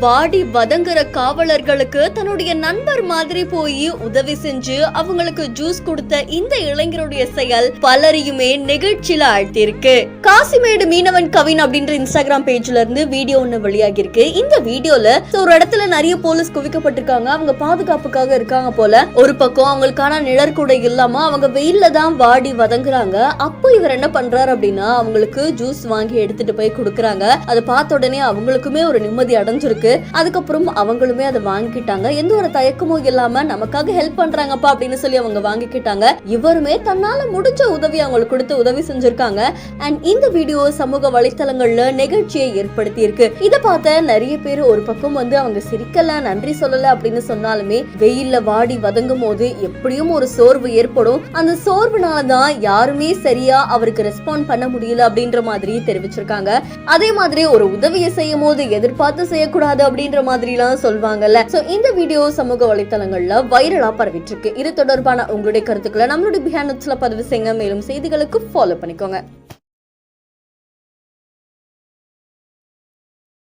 வாடி வதங்குற காவலர்களுக்கு தன்னுடைய நண்பர் மாதிரி போய் உதவி செஞ்சு அவங்களுக்கு ஜூஸ் கொடுத்த இந்த இளைஞருடைய செயல் பலரையுமே நெகிழ்ச்சியில ஆழ்த்திருக்கு. காசிமேடு மீனவன் கவின் அப்படின்ற இன்ஸ்டாகிராம் பேஜ்ல இருந்து வீடியோ ஒண்ணு வெளியாகி இருக்கு. இந்த வீடியோல ஒரு இடத்துல நிறைய போலீஸ் குவிக்கப்பட்டிருக்காங்க. அவங்க பாதுகாப்புக்காக இருக்காங்க போல. ஒரு பக்கம் அவங்களுக்கான நிழற்குடை இல்லாம அவங்க வெயில்ல தான் வாடி வதங்குறாங்க. அப்போ இவர் என்ன பண்றாரு அப்படின்னா அவங்களுக்கு ஜூஸ் வாங்கி எடுத்துட்டு போய் கொடுக்கறாங்க. அதை பார்த்த உடனே அவங்களுக்குமே ஒரு நிம்மதி அடைஞ்சிருக்கு. அதுக்கப்புறம் அவங்களுமே அதை வாங்கிக்கிட்டாங்க. எந்த ஒரு தயக்கமும் இல்லாம நமக்காக ஹெல்ப் பண்றாங்கப்பா அப்படின்னு சொல்லி அவங்க வாங்கிக்கிட்டாங்க. இவருமே தன்னால முடிஞ்ச உதவி அவங்களுக்கு கொடுத்து உதவி செஞ்சிருக்காங்க. அண்ட் இந்த வீடியோ சமூக வலைத்தளங்கள்ல நிகழ்ச்சியை ஏற்படுத்தி இருக்கு. இதை பார்த்த நிறைய பேர் ஒரு பக்கம் அவங்க சிரிக்கல, நன்றி சொல்லல அப்படின்னு சொன்னாலுமே வெயில்ல வாடி வதங்கும் போது எப்படியும் ஒரு சோர்வு ஏற்படும். அந்த சோர்வுனாலதான் யாருமே சரியா அவருக்கு ரெஸ்பாண்ட் பண்ண முடியல அப்படின்ற மாதிரி தெரிவிச்சிருக்காங்க. அதே மாதிரி ஒரு உதவியை செய்யும் போது எதிர்பார்த்து செய்யக்கூடாது அப்படின்ற மாதிரி எல்லாம் சொல்வாங்கல்ல. சோ இந்த வீடியோ சமூக வலைத்தளங்கள்ல வைரலா பரவிட்டு இருக்கு. இது தொடர்பான உங்களுடைய கருத்துக்களை நம்மளுடைய பிஹேண்ட் நோட்ஸ்ல பதிவு செய்யுங்க. மேலும் செய்திகளுக்கு ஃபாலோ பண்ணிக்கோங்க.